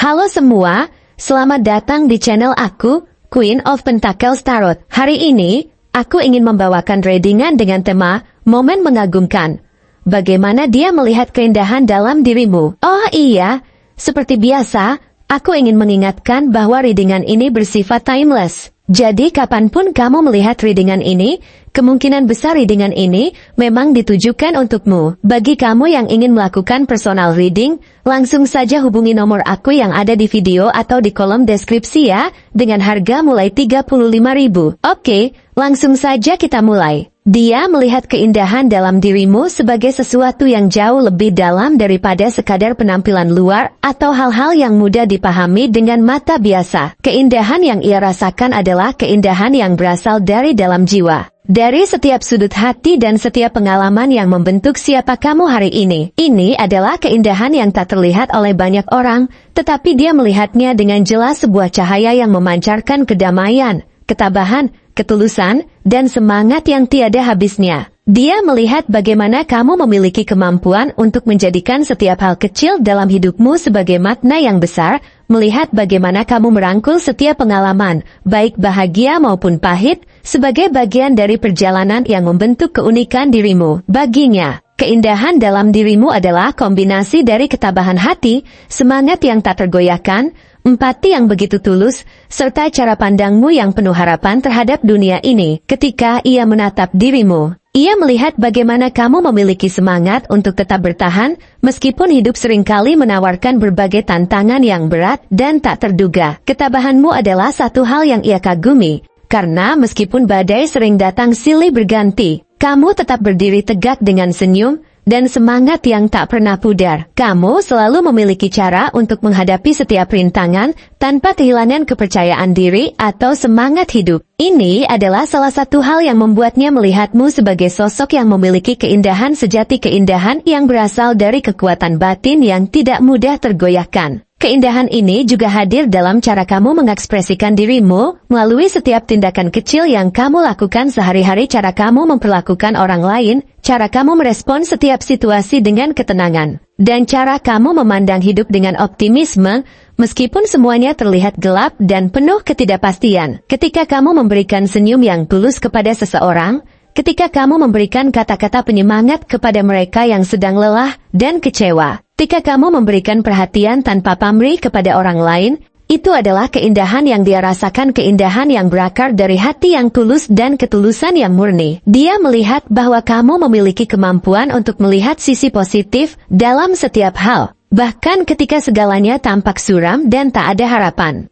Halo semua, selamat datang di channel aku, Queen of Pentacles Tarot. Hari ini, aku ingin membawakan readingan dengan tema Momen Mengagumkan. Bagaimana dia melihat keindahan dalam dirimu? Oh iya, seperti biasa, aku ingin mengingatkan bahwa readingan ini bersifat timeless. Jadi kapanpun kamu melihat readingan ini, kemungkinan besar readingan ini memang ditujukan untukmu. Bagi kamu yang ingin melakukan personal reading, langsung saja hubungi nomor aku yang ada di video atau di kolom deskripsi ya, dengan harga mulai 35.000. Oke, langsung saja kita mulai. Dia melihat keindahan dalam dirimu sebagai sesuatu yang jauh lebih dalam daripada sekadar penampilan luar atau hal-hal yang mudah dipahami dengan mata biasa. Keindahan yang ia rasakan adalah keindahan yang berasal dari dalam jiwa. Dari setiap sudut hati dan setiap pengalaman yang membentuk siapa kamu hari ini. Ini adalah keindahan yang tak terlihat oleh banyak orang, tetapi dia melihatnya dengan jelas, sebuah cahaya yang memancarkan kedamaian, ketabahan, ketulusan, dan semangat yang tiada habisnya. Dia melihat bagaimana kamu memiliki kemampuan untuk menjadikan setiap hal kecil dalam hidupmu sebagai makna yang besar, melihat bagaimana kamu merangkul setiap pengalaman, baik bahagia maupun pahit, sebagai bagian dari perjalanan yang membentuk keunikan dirimu. Baginya, keindahan dalam dirimu adalah kombinasi dari ketabahan hati, semangat yang tak tergoyahkan, empati yang begitu tulus, serta cara pandangmu yang penuh harapan terhadap dunia ini. Ketika ia menatap dirimu, ia melihat bagaimana kamu memiliki semangat untuk tetap bertahan, meskipun hidup seringkali menawarkan berbagai tantangan yang berat dan tak terduga. Ketabahanmu adalah satu hal yang ia kagumi, karena meskipun badai sering datang silih berganti, kamu tetap berdiri tegak dengan senyum dan semangat yang tak pernah pudar. Kamu selalu memiliki cara untuk menghadapi setiap rintangan tanpa kehilangan kepercayaan diri atau semangat hidup. Ini adalah salah satu hal yang membuatnya melihatmu sebagai sosok yang memiliki keindahan sejati, keindahan yang berasal dari kekuatan batin yang tidak mudah tergoyahkan. Keindahan ini juga hadir dalam cara kamu mengekspresikan dirimu, melalui setiap tindakan kecil yang kamu lakukan sehari-hari, cara kamu memperlakukan orang lain, cara kamu merespon setiap situasi dengan ketenangan, dan cara kamu memandang hidup dengan optimisme, meskipun semuanya terlihat gelap dan penuh ketidakpastian. Ketika kamu memberikan senyum yang tulus kepada seseorang, ketika kamu memberikan kata-kata penyemangat kepada mereka yang sedang lelah dan kecewa, ketika kamu memberikan perhatian tanpa pamrih kepada orang lain, itu adalah keindahan yang dia rasakan, keindahan yang berakar dari hati yang tulus dan ketulusan yang murni. Dia melihat bahwa kamu memiliki kemampuan untuk melihat sisi positif dalam setiap hal, bahkan ketika segalanya tampak suram dan tak ada harapan.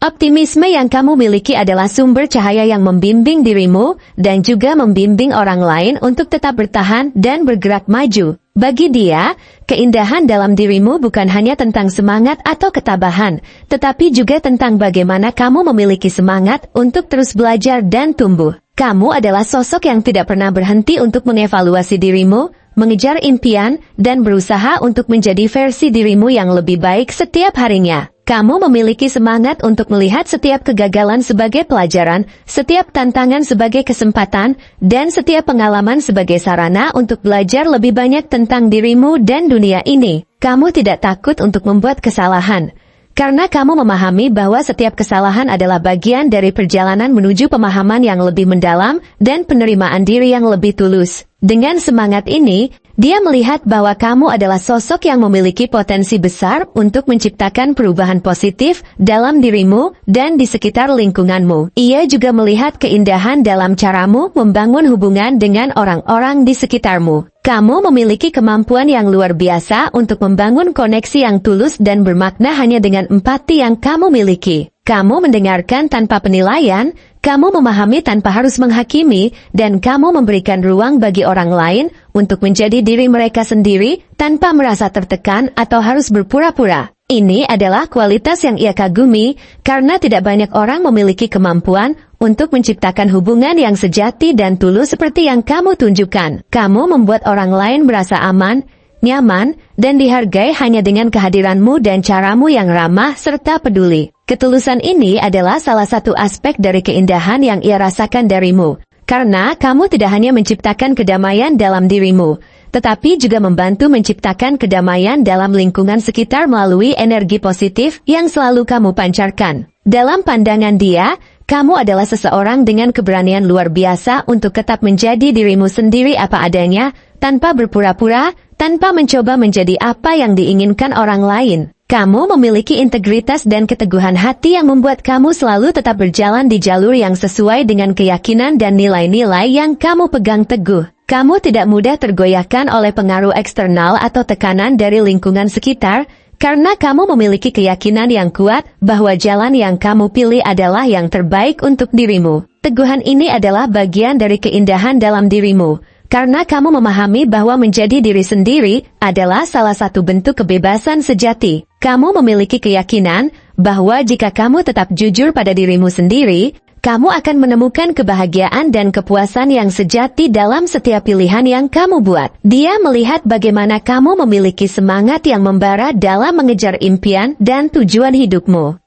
Optimisme yang kamu miliki adalah sumber cahaya yang membimbing dirimu dan juga membimbing orang lain untuk tetap bertahan dan bergerak maju. Bagi dia, keindahan dalam dirimu bukan hanya tentang semangat atau ketabahan, tetapi juga tentang bagaimana kamu memiliki semangat untuk terus belajar dan tumbuh. Kamu adalah sosok yang tidak pernah berhenti untuk mengevaluasi dirimu, mengejar impian, dan berusaha untuk menjadi versi dirimu yang lebih baik setiap harinya. Kamu memiliki semangat untuk melihat setiap kegagalan sebagai pelajaran, setiap tantangan sebagai kesempatan, dan setiap pengalaman sebagai sarana untuk belajar lebih banyak tentang dirimu dan dunia ini. Kamu tidak takut untuk membuat kesalahan, karena kamu memahami bahwa setiap kesalahan adalah bagian dari perjalanan menuju pemahaman yang lebih mendalam dan penerimaan diri yang lebih tulus. Dengan semangat ini, dia melihat bahwa kamu adalah sosok yang memiliki potensi besar untuk menciptakan perubahan positif dalam dirimu dan di sekitar lingkunganmu. Ia juga melihat keindahan dalam caramu membangun hubungan dengan orang-orang di sekitarmu. Kamu memiliki kemampuan yang luar biasa untuk membangun koneksi yang tulus dan bermakna hanya dengan empati yang kamu miliki. Kamu mendengarkan tanpa penilaian, kamu memahami tanpa harus menghakimi, dan kamu memberikan ruang bagi orang lain untuk menjadi diri mereka sendiri tanpa merasa tertekan atau harus berpura-pura. Ini adalah kualitas yang ia kagumi, karena tidak banyak orang memiliki kemampuan untuk menciptakan hubungan yang sejati dan tulus seperti yang kamu tunjukkan. Kamu membuat orang lain merasa aman, nyaman, dan dihargai hanya dengan kehadiranmu dan caramu yang ramah serta peduli. Ketulusan ini adalah salah satu aspek dari keindahan yang ia rasakan darimu, karena kamu tidak hanya menciptakan kedamaian dalam dirimu, tetapi juga membantu menciptakan kedamaian dalam lingkungan sekitar melalui energi positif yang selalu kamu pancarkan. Dalam pandangan dia, kamu adalah seseorang dengan keberanian luar biasa untuk tetap menjadi dirimu sendiri apa adanya, tanpa berpura-pura, tanpa mencoba menjadi apa yang diinginkan orang lain. Kamu memiliki integritas dan keteguhan hati yang membuat kamu selalu tetap berjalan di jalur yang sesuai dengan keyakinan dan nilai-nilai yang kamu pegang teguh. Kamu tidak mudah tergoyahkan oleh pengaruh eksternal atau tekanan dari lingkungan sekitar, karena kamu memiliki keyakinan yang kuat bahwa jalan yang kamu pilih adalah yang terbaik untuk dirimu. Teguhan ini adalah bagian dari keindahan dalam dirimu, karena kamu memahami bahwa menjadi diri sendiri adalah salah satu bentuk kebebasan sejati. Kamu memiliki keyakinan bahwa jika kamu tetap jujur pada dirimu sendiri, kamu akan menemukan kebahagiaan dan kepuasan yang sejati dalam setiap pilihan yang kamu buat. Dia melihat bagaimana kamu memiliki semangat yang membara dalam mengejar impian dan tujuan hidupmu.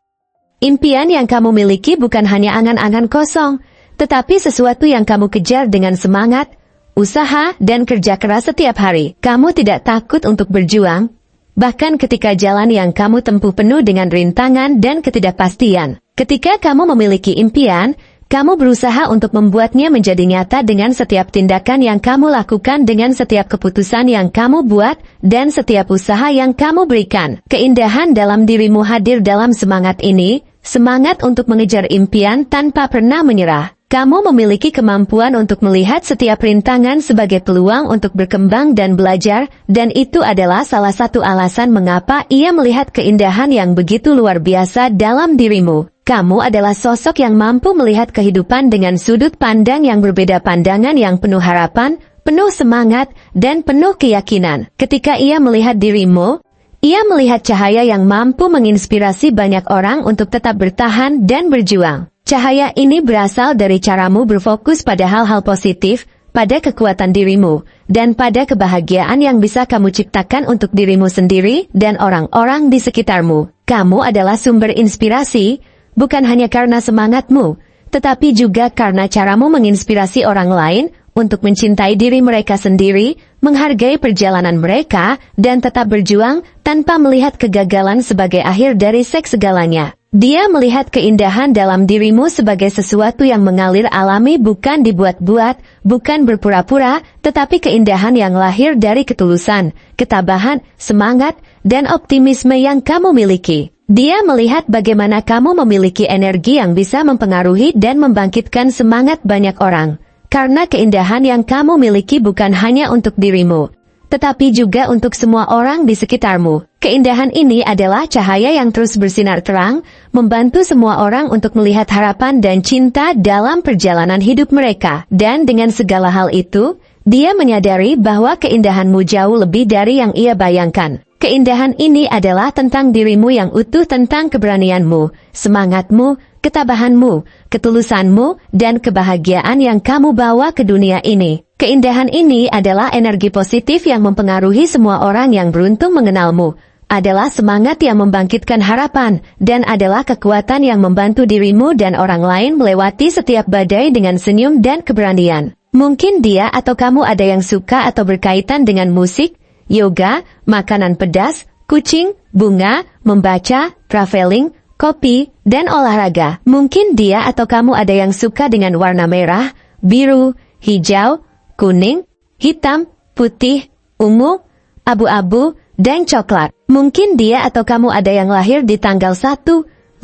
Impian yang kamu miliki bukan hanya angan-angan kosong, tetapi sesuatu yang kamu kejar dengan semangat, usaha, dan kerja keras setiap hari. Kamu tidak takut untuk berjuang, bahkan ketika jalan yang kamu tempuh penuh dengan rintangan dan ketidakpastian. Ketika kamu memiliki impian, kamu berusaha untuk membuatnya menjadi nyata dengan setiap tindakan yang kamu lakukan, dengan setiap keputusan yang kamu buat, dan setiap usaha yang kamu berikan. Keindahan dalam dirimu hadir dalam semangat ini, semangat untuk mengejar impian tanpa pernah menyerah. Kamu memiliki kemampuan untuk melihat setiap rintangan sebagai peluang untuk berkembang dan belajar, dan itu adalah salah satu alasan mengapa ia melihat keindahan yang begitu luar biasa dalam dirimu. Kamu adalah sosok yang mampu melihat kehidupan dengan sudut pandang yang berbeda, pandangan yang penuh harapan, penuh semangat, dan penuh keyakinan. Ketika ia melihat dirimu, ia melihat cahaya yang mampu menginspirasi banyak orang untuk tetap bertahan dan berjuang. Cahaya ini berasal dari caramu berfokus pada hal-hal positif, pada kekuatan dirimu, dan pada kebahagiaan yang bisa kamu ciptakan untuk dirimu sendiri dan orang-orang di sekitarmu. Kamu adalah sumber inspirasi, bukan hanya karena semangatmu, tetapi juga karena caramu menginspirasi orang lain untuk mencintai diri mereka sendiri, menghargai perjalanan mereka, dan tetap berjuang tanpa melihat kegagalan sebagai akhir dari segalanya. Dia melihat keindahan dalam dirimu sebagai sesuatu yang mengalir alami, bukan dibuat-buat, bukan berpura-pura, tetapi keindahan yang lahir dari ketulusan, ketabahan, semangat, dan optimisme yang kamu miliki. Dia melihat bagaimana kamu memiliki energi yang bisa mempengaruhi dan membangkitkan semangat banyak orang. Karena keindahan yang kamu miliki bukan hanya untuk dirimu, tetapi juga untuk semua orang di sekitarmu. Keindahan ini adalah cahaya yang terus bersinar terang, membantu semua orang untuk melihat harapan dan cinta dalam perjalanan hidup mereka. Dan dengan segala hal itu, dia menyadari bahwa keindahanmu jauh lebih dari yang ia bayangkan. Keindahan ini adalah tentang dirimu yang utuh, tentang keberanianmu, semangatmu, ketabahanmu, ketulusanmu, dan kebahagiaan yang kamu bawa ke dunia ini. Keindahan ini adalah energi positif yang mempengaruhi semua orang yang beruntung mengenalmu, adalah semangat yang membangkitkan harapan, dan adalah kekuatan yang membantu dirimu dan orang lain melewati setiap badai dengan senyum dan keberanian. Mungkin dia atau kamu ada yang suka atau berkaitan dengan musik, yoga, makanan pedas, kucing, bunga, membaca, traveling, kopi, dan olahraga. Mungkin dia atau kamu ada yang suka dengan warna merah, biru, hijau, kuning, hitam, putih, ungu, abu-abu, dan coklat. Mungkin dia atau kamu ada yang lahir di tanggal 1,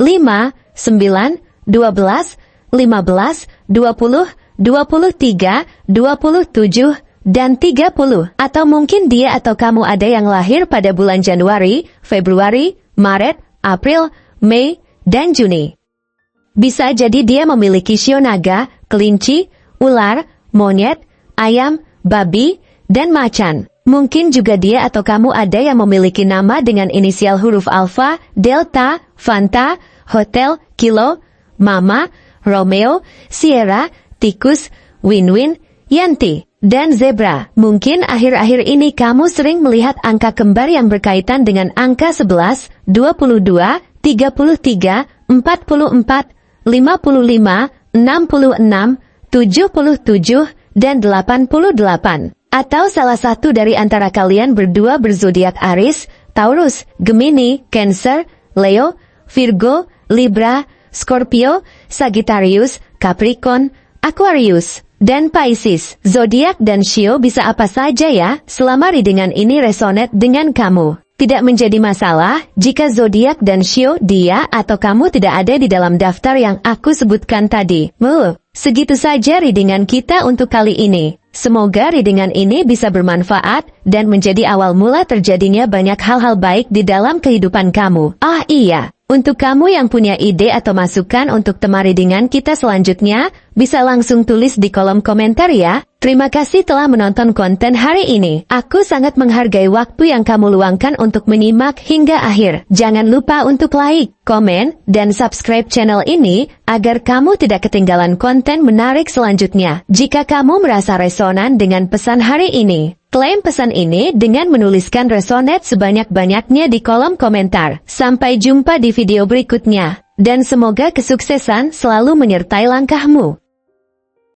5, 9, 12, 15, 20, 23, 27, dan 30. Atau mungkin dia atau kamu ada yang lahir pada bulan Januari, Februari, Maret, April, Mei, dan Juni. Bisa jadi dia memiliki shio naga, kelinci, ular, monyet, ayam, babi, dan macan. Mungkin juga dia atau kamu ada yang memiliki nama dengan inisial huruf alfa, delta, fanta, hotel, kilo, mama, Romeo, Sierra, tikus, win-win, yanti, dan zebra. Mungkin akhir-akhir ini kamu sering melihat angka kembar yang berkaitan dengan angka 11, 22, 33, 44, 55, 66, 77, dan 88. Atau salah satu dari antara kalian berdua berzodiak Aries, Taurus, Gemini, Cancer, Leo, Virgo, Libra, Scorpio, Sagittarius, Capricorn, Aquarius, dan Pisces. Zodiak dan shio bisa apa saja ya, selama readingan ini resonate dengan kamu. Tidak menjadi masalah jika zodiak dan shio dia atau kamu tidak ada di dalam daftar yang aku sebutkan tadi. Segitu saja readingan kita untuk kali ini. Semoga readingan ini bisa bermanfaat dan menjadi awal mula terjadinya banyak hal-hal baik di dalam kehidupan kamu. Ah iya, untuk kamu yang punya ide atau masukan untuk tema readingan kita selanjutnya, bisa langsung tulis di kolom komentar ya. Terima kasih telah menonton konten hari ini. Aku sangat menghargai waktu yang kamu luangkan untuk menyimak hingga akhir. Jangan lupa untuk like, komen, dan subscribe channel ini, agar kamu tidak ketinggalan konten menarik selanjutnya. Jika kamu merasa resonan dengan pesan hari ini, klaim pesan ini dengan menuliskan resonate sebanyak-banyaknya di kolom komentar. Sampai jumpa di video berikutnya. Dan semoga kesuksesan selalu menyertai langkahmu.